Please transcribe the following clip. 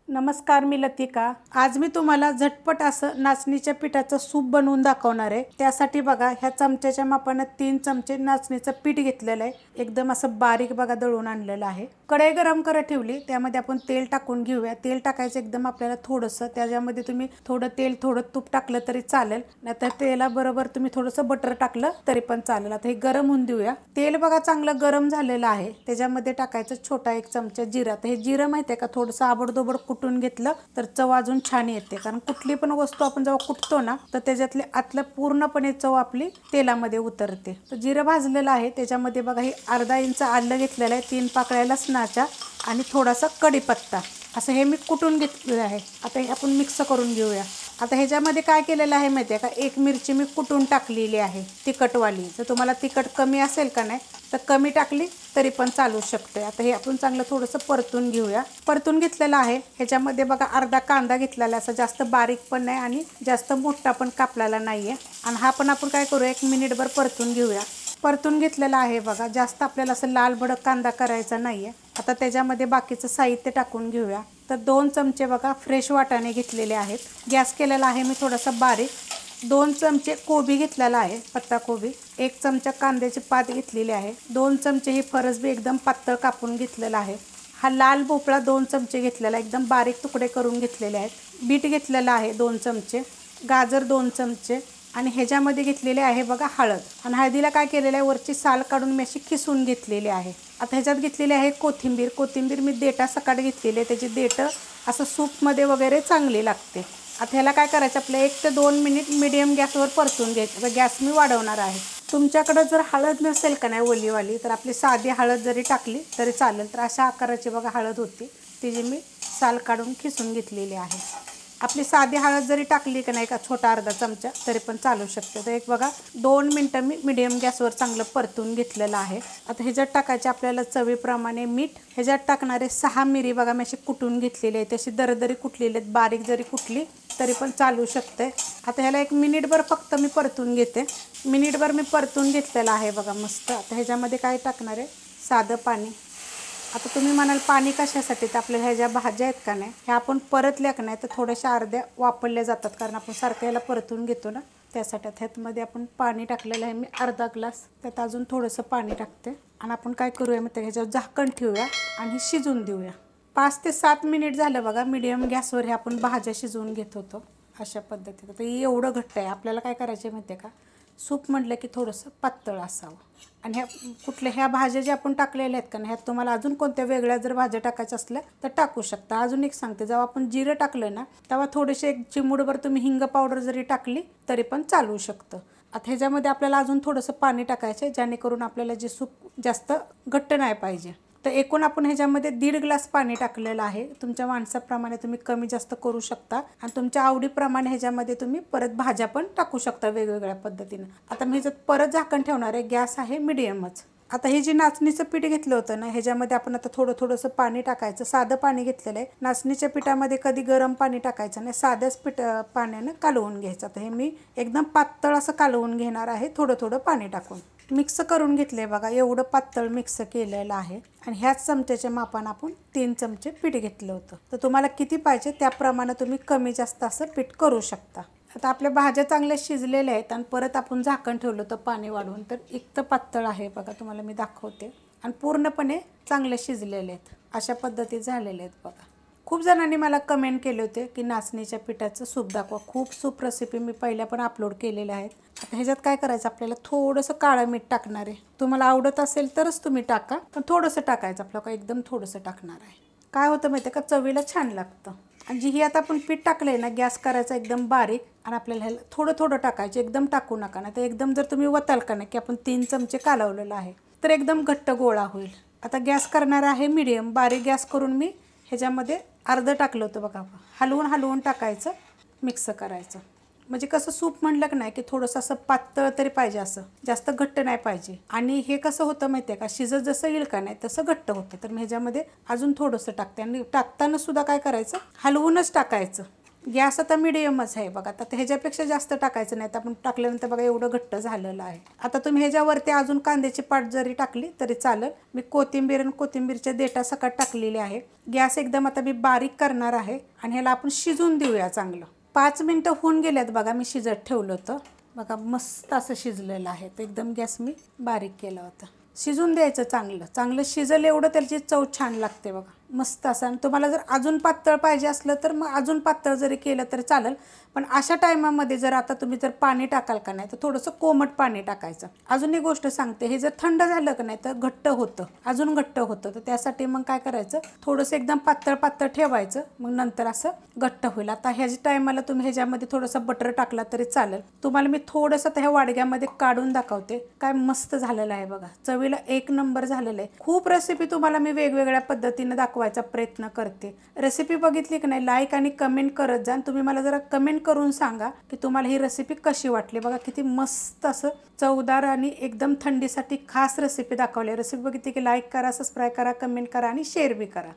नमस्कार, मी लतिका। आज मी तुम्हाला झटपट असं नाचणीच्या पिठाचं सूप बनवून दाखवणार आहे। त्यासाठी बघा, ह्या चमच्याच्या मापाने 3 चमचे नाचणीचं पीठ घेतलेलं आहे। एकदम असं बारीक बघा दळून आणलेलं आहे। कढई गरम करत ठेवली, त्यामध्ये आपण तेल टाकून घेऊया। तेल टाकायचं एकदम आपल्याला थोडंसं, त्याच्यामध्ये तुम्ही थोडं तेल थोडं तूप टाकलं तरी चालेल, नाहीतर तेलाबरोबर तुम्ही थोडंसं बटर टाकलं तरी पण चालेल। आता हे गरम होऊन देऊया। तेल बघा चांगलं गरम झालेलं आहे। त्याच्यामध्ये टाकायचं छोटा 1 चमचा जिरा। तर हे जिरं माहिती आहे का, थोडंसं आबडधोबड कुटून घेतलं तर चव अजून छान येते। कारण कुठली पण वस्तू आपण जेव्हा कुटतो ना, तर त्याच्यातले आतलं पूर्णपणे चव आपली तेलामध्ये उतरते। तर जिरं भाजलेलं आहे, त्याच्यामध्ये बघा हे अर्धा इंच आलं घेतलेलं आहे, 3 पाकळ्या लसणाच्या आणि थोडासा कढीपत्ता, असं हे मी कुटून घेतलेलं आहे। आता हे आपण मिक्स करून घेऊया। आता ह्याच्यामध्ये काय केलेलं आहे माहिती आहे का, 1 मिरची मी कुटून टाकलेली आहे तिखटवाली। जर तुम्हाला तिखट कमी असेल का नाही तर कमी टाकली तरी पण चालू शकते। आता हे आपण चांगलं थोडंसं परतून घेऊया। परतून घेतलेलं आहे। ह्याच्यामध्ये बघा अर्धा कांदा घेतलेला, असा जास्त बारीक पण नाही आणि जास्त मोठा पण कापलेला नाही आहे। आणि हा पण आपण काय करूया, 1 मिनिटभर परतून घेऊया। परतून घेतलेला आहे बघा, जास्त आपल्याला असं लाल भडक कांदा करायचा नाही आहे। आता त्याच्यामध्ये बाकीचं साहित्य टाकून घेऊया। तर 2 चमचे बघा फ्रेश वाटाणे घेतलेले आहेत। गॅस केलेला आहे मी थोडासा बारीक। 2 चमचे कोबी घेतलेला आहे, पत्ता कोबी। 1 चमचा कांद्याची पात घेतलेली आहे। 2 चमचे ही फरसबी एकदम पातळ कापून घेतलेला आहे। हा लाल भोपळा 2 चमचे घेतलेला, एकदम बारीक तुकडे करून घेतलेले आहेत। बीट घेतलेला आहे 2 चमचे, गाजर 2 चमचे आणि ह्याच्यामध्ये घेतलेले आहे बघा हळद। आणि हळदीला काय केलेलं आहे, वरची साल काढून मी अशी किसून घेतलेली आहे। आता ह्याच्यात घेतलेली आहे कोथिंबीर। कोथिंबीर मी देठा सकाळ घेतलेली आहे, त्याची देठं असं सूपमध्ये वगैरे चांगली लागते। आता ह्याला काय करायचं, आपलं 1 ते 2 मिनिट मीडियम गॅसवर परतून घ्यायचं। तर गॅस मी वाढवणार आहे। तुमच्याकडं जर हळद नसेल का नाही ओलीवाली, तर आपली साधी हळद जरी टाकली तरी चालेल। तर अशा आकाराची बघा हळद होती, तिची मी साल काढून खिसून घेतलेली आहे। आपली साधी हळद जरी टाकली का नाही, का छोटा अर्धा चमचा तरी पण चालू शकते। तर एक बघा 2 मिनटं मी मीडियम गॅसवर चांगलं परतून घेतलेलं आहे। आता ह्याच्यात टाकायचे आपल्याला चवीप्रमाणे मीठ। ह्याच्यात टाकणारे 6 मिरी बघा मी अशी कुटून घेतलेली आहे, तशी दरदरी कुटलेली आहेत, बारीक जरी कुटली तरी पण चालू शकते। आता ह्याला 1 मिनिटभर फक्त मी परतून घेते। मिनिटभर मी परतून घेतलेलं आहे बघा मस्त। आता ह्याच्यामध्ये काय टाकणार आहे, साधं पाणी। आता तुम्ही म्हणाल पाणी कशासाठी, तर आपल्या ह्या ज्या भाज्या आहेत का नाही, ह्या आपण परतल्या का नाही तर थोड्याशा अर्ध्या वापरल्या जातात, कारण आपण सारखं याला परतून घेतो ना, त्यासाठी। ह्यातमध्ये आपण पाणी टाकलेलं आहे मी अर्धा ग्लास, त्यात अजून थोडंसं पाणी टाकते। आणि आपण काय करूया मग, ह्याच्यावर झाकण ठेवूया आणि शिजून देऊया। 5 ते 7 मिनिट झालं बघा, मीडियम गॅसवर हे आपण भाज्या शिजवून घेत होतो अशा पद्धतीनं। तर एवढं घट्ट आहे। आपल्याला काय करायचं माहिती आहे का, सूप म्हटलं की थोडंसं पातळ असावं। आणि ह्या भाज्या ज्या आपण टाकलेल्या आहेत का नाही, ह्यात तुम्हाला अजून कोणत्या वेगळ्या जर भाज्या टाकायच्या असल्या तर टाकू शकता। अजून एक सांगते, जेव्हा आपण जिरं टाकलं ना, तेव्हा थोडेसे 1 चिमूटभर तुम्ही हिंग पावडर जरी टाकली तरी पण चालू शकतं। आता ह्याच्यामध्ये आपल्याला अजून थोडंसं पाणी टाकायचं आहे, जेणेकरून आपल्याला जे सूप जास्त घट्ट नाही पाहिजे। तर एकूण आपण ह्याच्यामध्ये 1.5 ग्लास पाणी टाकलेलं आहे। तुमच्या माणसाप्रमाणे तुम्ही कमी जास्त करू शकता आणि तुमच्या आवडीप्रमाणे ह्याच्यामध्ये तुम्ही परत भाज्या पण टाकू शकता वेगवेगळ्या पद्धतीनं। आता मी ह्याच्यात परत झाकण ठेवणार आहे, गॅस आहे मीडियमच। आता हे जे नाचणीचं पीठ घेतलं होतं ना, ह्याच्यामध्ये आपण आता थोडंसं पाणी टाकायचं। साधं पाणी घेतलेलं आहे। नाचणीच्या पिठामध्ये कधी गरम पाणी टाकायचं नाही, साध्याच पाण्यानं कालवून घ्यायचं। आता हे मी एकदम पातळ असं कालवून घेणार आहे, थोडं पाणी टाकून। मिक्स करून घेतले बघा, एवढं पातळ मिक्स केलेलं आहे। आणि ह्याच चमच्याच्या मापानं आपण 3 चमचे पीठ घेतलं होतं। तर तुम्हाला किती पाहिजे त्याप्रमाणे तुम्ही कमी जास्त असं पीठ करू शकता। आता आपल्या भाज्या चांगल्या शिजलेल्या आहेत आणि परत आपण झाकण ठेवलं होतं पाणी वाढवून, तर इतकं पातळ आहे बघा, तुम्हाला मी दाखवते। आणि पूर्णपणे चांगले शिजलेले आहेत, अशा पद्धती झालेले आहेत बघा। खूप जणांनी मला कमेंट केले होते की नाचणीच्या पिठाचं सूप दाखवा। खूप सूप रेसिपी मी पहिल्या पण अपलोड केलेल्या आहेत। आता ह्याच्यात काय करायचं, आपल्याला थोडंसं काळं मीठ टाकणार आहे। तुम्हाला आवडत असेल तरच तुम्ही टाका, पण थोडंसं टाकायचं, आपलं एकदम थोडंसं टाकणार आहे। काय होतं माहिती आहे का, चवीला छान लागतं। आणि जी ही आता आपण पीठ टाकलं आहे ना, गॅस करायचा एकदम बारीक आणि आपल्याला ह्याला थोडं टाकायचं, एकदम टाकू नका ना। तर एकदम जर तुम्ही वताल का नाही, की आपण 3 चमचे कालवलेलं आहे, तर एकदम घट्ट गोळा होईल। आता गॅस करणार आहे मीडियम, बारीक गॅस करून मी ह्याच्यामध्ये अर्धं टाकलं होतं बघा। हलवून टाकायचं, मिक्स करायचं। म्हणजे कसं सूप म्हटलं की नाही की थोडंसं असं पातळ तरी पाहिजे, असं जास्त घट्ट नाही पाहिजे। आणि हे कसं होतं माहिती आहे का, शिजत जसं येईल का नाही तसं घट्ट होतं। तर मी ह्याच्यामध्ये अजून थोडंसं टाकते आणि टाकताना सुद्धा काय करायचं, हलवूनच टाकायचं, गॅस आता मिडियमच आहे बघा. आता ह्याच्यापेक्षा जास्त टाकायचं नाही. तर आपण टाकल्यानंतर बघा एवढं घट्ट झालेलं आहे. आता तुम्ही ह्याच्यावरती अजून कांद्याची पात जरी टाकली तरी चालेल. मी कोथिंबीर आणि कोथिंबीरच्या देठा सकट टाकलेले आहे. गॅस एकदम आता मी बारीक करणार आहे आणि ह्याला आपण शिजून देऊया चांगलं. 5 मिनटं होऊन गेल्यात बघा. मी शिजत ठेवलं होतं बघा. मस्त असं शिजलेलं आहे. तर एकदम गॅस मी बारीक केला होता. शिजून द्यायचं चांगलं. चांगलं शिजलं एवढं त्याची चव छान लागते बघा. मस्त असं. आणि तुम्हाला जर अजून पातळ पाहिजे असलं तर मग अजून पातळ जरी केलं तरी चालेल. पण अशा टायमामध्ये जर आता तुम्ही जर पाणी टाकाल का नाही तर थोडंसं कोमट पाणी टाकायचं. अजून एक गोष्ट सांगते, हे जर थंड झालं का नाही तर घट्ट होतं, अजून घट्ट होतं. तर त्यासाठी मग काय करायचं, थोडंसं एकदम पातळ ठेवायचं, मग नंतर असं घट्ट होईल. आता ह्याच्या टायमाला तुम्ही ह्याच्यामध्ये थोडंसं बटर टाकला तरी चालेल. तुम्हाला मी थोडंसं त्या वाडग्यामध्ये काढून दाखवते. काय मस्त झालेलं आहे बघा. चवीला एक नंबर झालेलं आहे. खूप रेसिपी तुम्हाला मी वेगवेगळ्या पद्धतीने दाखवायचा प्रयत्न करते. रेसिपी बघितली की नाही लाईक आणि कमेंट करत जा. तुम्ही मला जरा कमेंट करून सांगा की तुम्हाला ही रेसिपी कशी वाटली. बघा किती मस्त असं चवदार आणि एकदम थंडीसाठी खास रेसिपी दाखवली. रेसिपी बघितली की लाईक करा, सबस्क्राईब करा, कमेंट करा आणि शेअर बी करा.